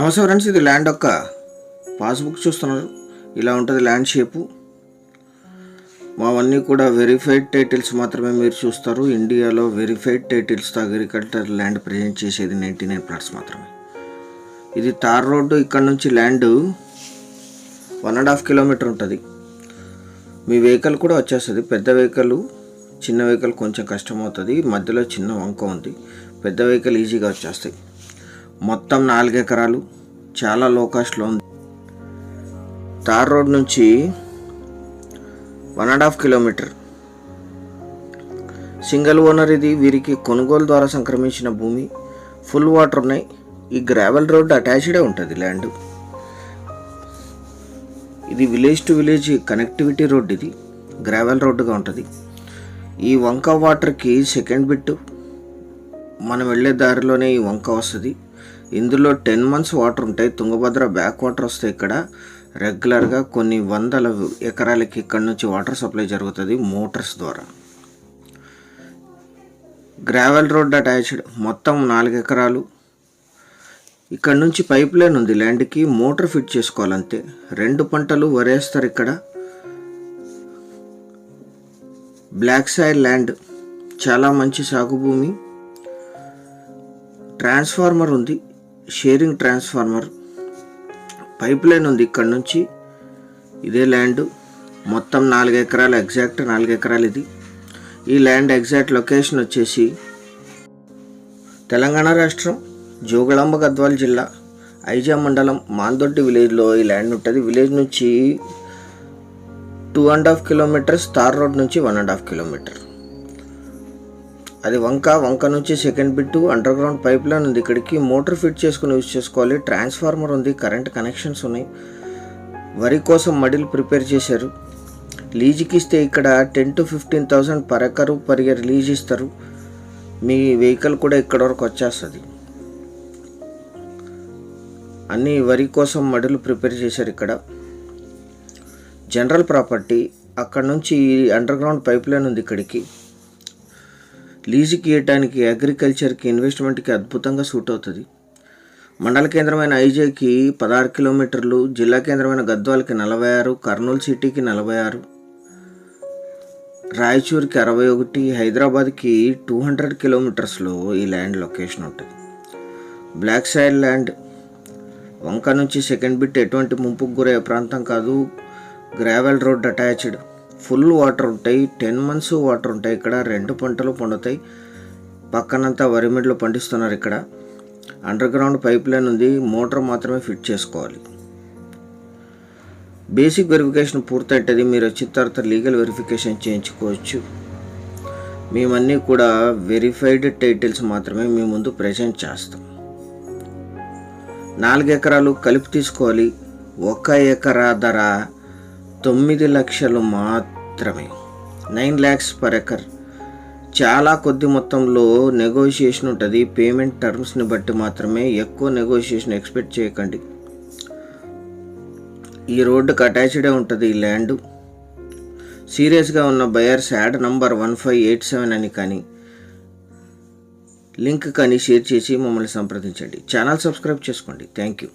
నమస్తే ఫ్రెండ్స్, ఇది ల్యాండ్ యొక్క పాస్బుక్ చూస్తున్నారు. ఇలా ఉంటుంది ల్యాండ్ షేపు. మావన్నీ కూడా వెరిఫైడ్ టైటిల్స్ మాత్రమే మీరు చూస్తారు. ఇండియాలో వెరిఫైడ్ టైటిల్స్తో అగ్రికల్చర్ ల్యాండ్ ప్రజెంట్ చేసేది 99 ప్లాట్స్ మాత్రమే. ఇది తార్ రోడ్డు. ఇక్కడ నుంచి ల్యాండ్ 1.5 కిలోమీటర్ ఉంటుంది. మీ వెహికల్ కూడా వచ్చేస్తుంది. పెద్ద వెహికల్, చిన్న వెహికల్ కొంచెం కష్టం అవుతుంది. మధ్యలో చిన్న వంక ఉంది. పెద్ద వెహికల్ ఈజీగా వచ్చేస్తాయి. మొత్తం 4 ఎకరాలు, చాలా లో కాస్ట్లో ఉంది. తార్ రోడ్ నుంచి 1.5 కిలోమీటర్. సింగిల్ ఓనర్ ఇది. వీరికి కొనుగోలు ద్వారా సంక్రమించిన భూమి. ఫుల్ వాటర్ ఉన్నాయి. ఈ గ్రావెల్ రోడ్ అటాచ్డే ఉంటుంది ల్యాండ్. ఇది village to village connectivity road. ఇది గ్రావెల్ రోడ్డుగా ఉంటుంది. ఈ వంక వాటర్కి సెకండ్ బిట్ మనం వెళ్ళే దారిలోనే ఈ వంక వస్తుంది. ఇందులో 10 months వాటర్ ఉంటాయి. తుంగభద్ర బ్యాక్ వాటర్ వస్తాయి. ఇక్కడ రెగ్యులర్గా కొన్ని వందల ఎకరాలకి ఇక్కడ నుంచి వాటర్ సప్లై జరుగుతుంది మోటార్స్ ద్వారా. Gravel road attached. మొత్తం 4 ఎకరాలు. ఇక్కడ నుంచి పైప్ లైన్ ఉంది ల్యాండ్కి. Motor fit చేసుకోవాలంతే. 2 పంటలు వరేస్తారు ఇక్కడ. బ్లాక్ సాయిల్ ల్యాండ్, చాలా మంచి సాగు భూమి. ట్రాన్స్ఫార్మర్ ఉంది, షేరింగ్ ట్రాన్స్ఫార్మర్. పైప్ లైన్ ఉంది ఇక్కడ నుంచి. ఇదే ల్యాండ్. మొత్తం 4 ఎకరాలు, ఎగ్జాక్ట్ 4 ఎకరాలు ఇది. ఈ ల్యాండ్ ఎగ్జాక్ట్ లొకేషన్ వచ్చేసి తెలంగాణ రాష్ట్రం, జోగులాంబ గద్వాల జిల్లా, ఐజా మండలం, మాందొడ్డి విలేజ్లో ఈ ల్యాండ్ ఉంటుంది. విలేజ్ నుంచి 2.5 కిలోమీటర్స్, తార్ రోడ్ నుంచి 1.5 కిలోమీటర్. అది వంక నుంచి second bit. Under ground pipeline ఉంది. ఇక్కడికి మోటార్ ఫిట్ చేసుకుని యూజ్ చేసుకోవాలి. ట్రాన్స్ఫార్మర్ ఉంది, కరెంట్ కనెక్షన్స్ ఉన్నాయి. వరి కోసం మడిలు ప్రిపేర్ చేశారు. లీజుకి ఇస్తే ఇక్కడ 10,000 to 15,000 per acre per year lease ఇస్తారు. మీ వెహికల్ కూడా ఇక్కడ వరకు వచ్చేస్తుంది. అన్నీ వరి కోసం మడులు ప్రిపేర్ చేశారు. ఇక్కడ జనరల్ ప్రాపర్టీ. అక్కడ నుంచి అండర్ గ్రౌండ్ పైప్ లైన్ ఉంది. ఇక్కడికి లీజుకి ఇవ్వడానికి, అగ్రికల్చర్కి, ఇన్వెస్ట్మెంట్కి అద్భుతంగా సూట్ అవుతుంది. మండల కేంద్రమైన ఐజేకి 16 కిలోమీటర్లు, జిల్లా కేంద్రమైన గద్వాలకి 46, కర్నూలు సిటీకి 46, రాయచూర్కి 61, హైదరాబాద్కి 200 కిలోమీటర్స్లో ఈ ల్యాండ్ లొకేషన్ ఉంటుంది. Black soil land. వంక నుంచి సెకండ్ బిట్. ఎటువంటి ముంపుకు గురయ్యే ప్రాంతం కాదు. Gravel road attached. Full water ఉంటాయి. 10 months వాటర్ ఉంటాయి. ఇక్కడ 2 పంటలు పండుతాయి. పక్కనంతా వరి మెడ్లు పండిస్తున్నారు. ఇక్కడ అండర్ గ్రౌండ్ పైప్ లైన్ ఉంది. మోటార్ మాత్రమే ఫిట్ చేసుకోవాలి. బేసిక్ వెరిఫికేషన్ పూర్తయింటుంది. మీరు వచ్చిన తర్వాత లీగల్ వెరిఫికేషన్ చేయించుకోవచ్చు. మేమన్నీ కూడా వెరిఫైడ్ టైటిల్స్ మాత్రమే మీ ముందు ప్రజెంట్ చేస్తాం. 4 ఎకరాలు కలిపి తీసుకోవాలి. 1 ఎకరా ధర 9 లక్షలు మాత్రమే. 9 lakhs పర్ ఎకర్. చాలా కొద్ది మొత్తంలో నెగోషియేషన్ ఉంటుంది. పేమెంట్ టర్మ్స్ని బట్టి మాత్రమే. ఎక్కువ నెగోషియేషన్ ఎక్స్పెక్ట్ చేయకండి. ఈ రోడ్డుకి అటాచ్డే ఉంటుంది ఈ ల్యాండ్. సీరియస్గా ఉన్న బయర్స్ యాడ్ నంబర్ 1587 అని కానీ లింక్ కానీ షేర్ చేసి మమ్మల్ని సంప్రదించండి. ఛానల్ సబ్స్క్రైబ్ చేసుకోండి. Thank you.